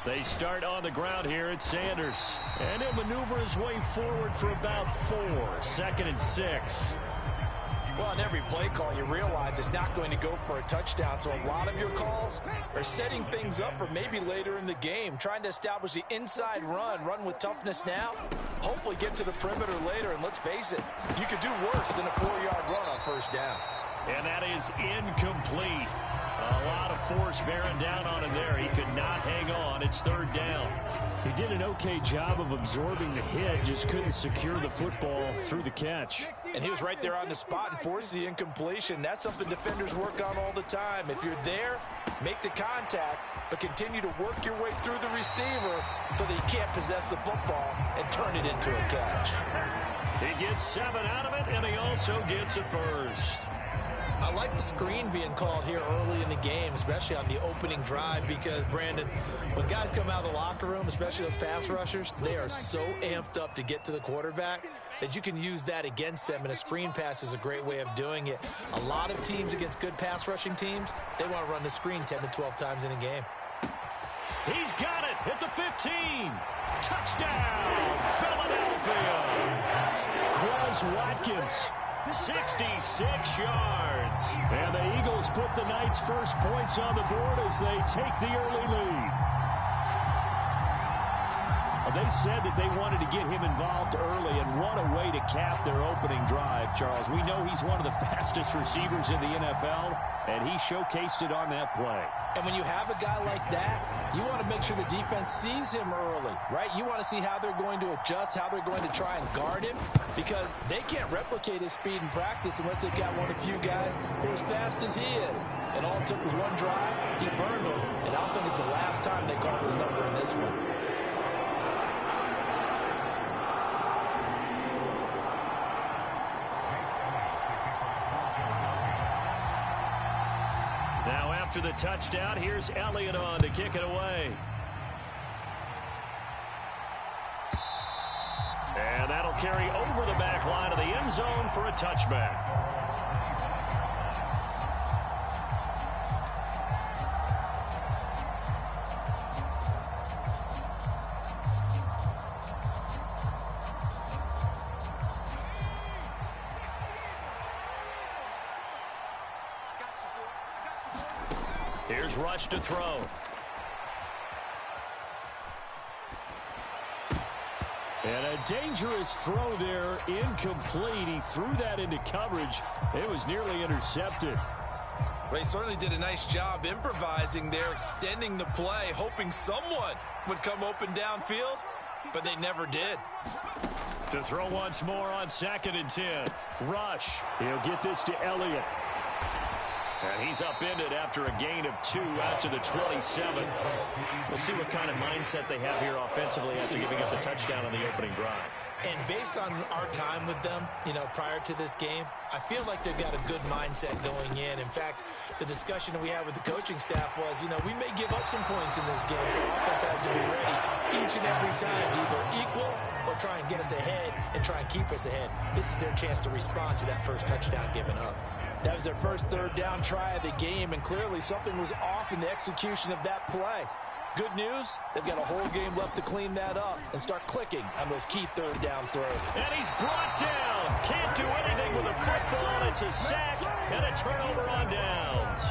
They start on the ground here at Sanders. And he'll maneuver his way forward for about 4. 2nd and 6. Well, on every play call, you realize it's not going to go for a touchdown. So a lot of your calls are setting things up for maybe later in the game, trying to establish the inside run with toughness now, hopefully get to the perimeter later. And let's face it, you could do worse than a 4-yard run on 1st down. And that is incomplete. A lot of force bearing down on him there. He could not hang on. It's 3rd down. He did an okay job of absorbing the hit, just couldn't secure the football through the catch. And he was right there on the spot and forced the incompletion. That's something defenders work on all the time. If you're there, make the contact, but continue to work your way through the receiver so that he can't possess the football and turn it into a catch. He gets 7 out of it, and he also gets a first. I like the screen being called here early in the game, especially on the opening drive, because, Brandon, when guys come out of the locker room, especially those pass rushers, they are so amped up to get to the quarterback that you can use that against them, and a screen pass is a great way of doing it. A lot of teams against good pass rushing teams, they want to run the screen 10 to 12 times in a game. He's got it at the 15. Touchdown, Philadelphia. Quez Watkins. 66 yards. And the Eagles put the Knights' first points on the board as they take the early lead. They said that they wanted to get him involved early, and what a way to cap their opening drive, Charles. We know he's one of the fastest receivers in the NFL, and he showcased it on that play. And when you have a guy like that, you want to make sure the defense sees him early, right? You want to see how they're going to adjust, how they're going to try and guard him, because they can't replicate his speed in practice unless they've got one of the few guys who are as fast as he is. And all it took was one drive, he burned them, and I don't think it's the last time they called his number in this one. After the touchdown, here's Elliott on to kick it away. And that'll carry over the back line of the end zone for a touchback. Here's Rush to throw. And a dangerous throw there, incomplete. He threw that into coverage. It was nearly intercepted. Well, he certainly did a nice job improvising there, extending the play, hoping someone would come open downfield, but they never did. To throw once more on 2nd and 10. Rush. He'll get this to Elliott. And he's upended after a gain of 2 out to the 27. We'll see what kind of mindset they have here offensively after giving up the touchdown on the opening drive. And based on our time with them, prior to this game, I feel like they've got a good mindset going in. In fact, the discussion we had with the coaching staff was, we may give up some points in this game, so offense has to be ready each and every time to either equal or try and get us ahead and try and keep us ahead. This is their chance to respond to that first touchdown given up. That was their first 3rd down try of the game, and clearly something was off in the execution of that play. Good news, they've got a whole game left to clean that up and start clicking on those key 3rd down throws. And he's brought down. Can't do anything with a football. It's a sack and a turnover on downs.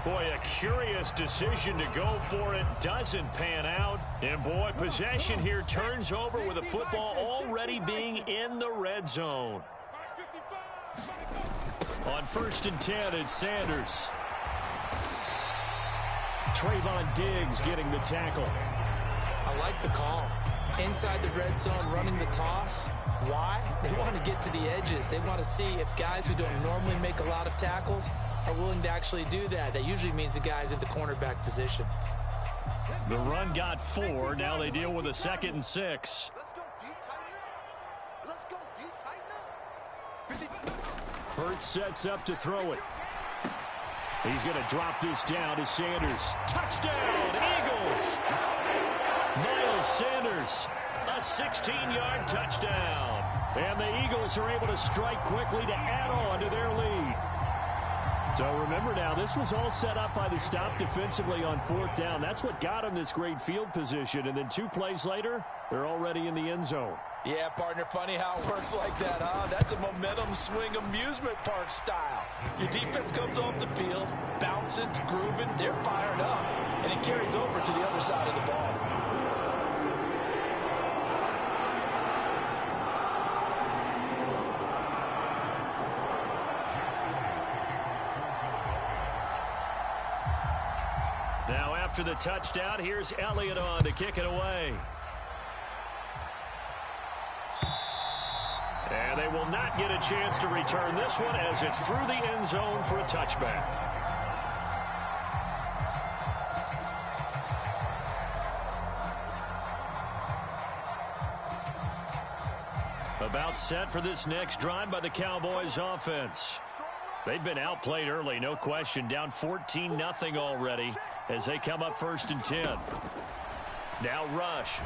Boy, a curious decision to go for it. Doesn't pan out. And, boy, possession here turns over with a football already being in the red zone. On 1st and 10, it's Sanders. Trayvon Diggs getting the tackle. I like the call. Inside the red zone, running the toss. Why? They want to get to the edges. They want to see if guys who don't normally make a lot of tackles are willing to actually do that. That usually means the guy's at the cornerback position. The run got 4. Now they deal with a 2nd and 6. Hurts sets up to throw it. He's going to drop this down to Sanders. Touchdown, Eagles! Miles Sanders, a 16-yard touchdown. And the Eagles are able to strike quickly to add on to their lead. So remember now, this was all set up by the stop defensively on 4th down. That's what got him this great field position. And then 2 plays later, they're already in the end zone. Yeah, partner, funny how it works like that, huh? That's a momentum swing amusement park style. Your defense comes off the field, bouncing, grooving, they're fired up, and it carries over to the other side of the ball. Now after the touchdown, here's Elliott on to kick it away. And they will not get a chance to return this one as it's through the end zone for a touchback. About set for this next drive by the Cowboys offense. They've been outplayed early, no question. Down 14-0 already as they come up 1st and 10. Now Rush.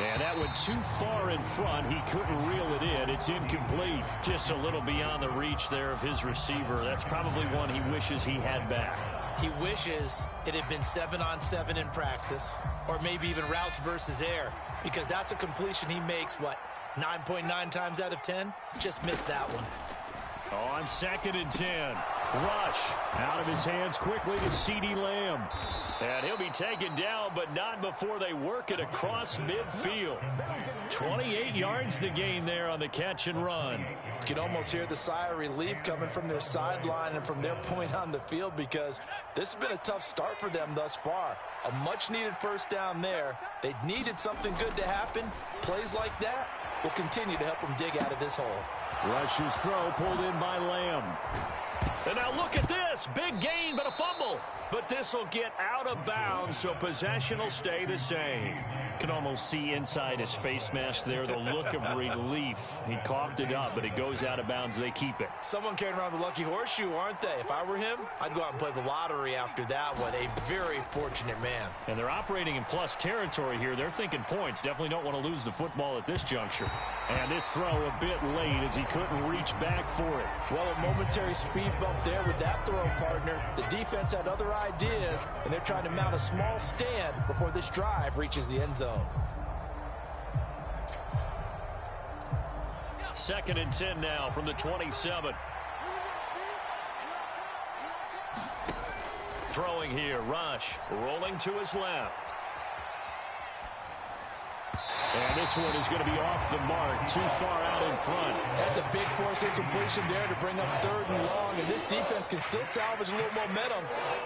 And that went too far in front. He couldn't reel it in. It's incomplete. Just a little beyond the reach there of his receiver. That's probably one he wishes he had back. He wishes it had been 7-on-7 in practice, or maybe even routes versus air, because that's a completion he makes, what, 9.9 times out of 10? Just missed that one. On 2nd and 10. Rush out of his hands quickly to CeeDee Lamb. And he'll be taken down, but not before they work it across midfield. 28 yards the gain there on the catch and run. You can almost hear the sigh of relief coming from their sideline and from their point on the field, because this has been a tough start for them thus far. A much-needed 1st down there. They needed something good to happen. Plays like that will continue to help them dig out of this hole. Rush's throw pulled in by Lamb. And now look at this. Big gain, but a fumble. But this will get out of bounds, so possession will stay the same. Can almost see inside his face mask there the look of relief. He coughed it up, but it goes out of bounds. They keep it. Someone carrying around the lucky horseshoe, aren't they? If I were him, I'd go out and play the lottery after that one. A very fortunate man. And they're operating in plus territory here. They're thinking points. Definitely don't want to lose the football at this juncture. And this throw a bit late as he couldn't reach back for it. Well, a momentary speed bump there with that throw, partner. The defense had other ideas, and they're trying to mount a small stand before this drive reaches the end zone. 2nd and 10 now from the 27. Throwing here, Rush rolling to his left. And this one is going to be off the mark, too far out in front. That's a big force incompletion there to bring up 3rd and long, and this defense can still salvage a little momentum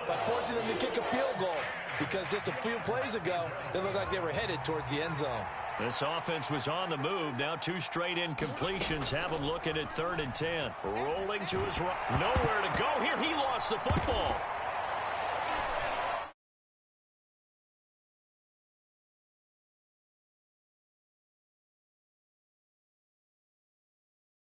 by forcing them to kick a field goal, because just a few plays ago, they looked like they were headed towards the end zone. This offense was on the move. Now 2 straight incompletions have him looking at 3rd and 10. Rolling to his right. Nowhere to go here. He lost the football.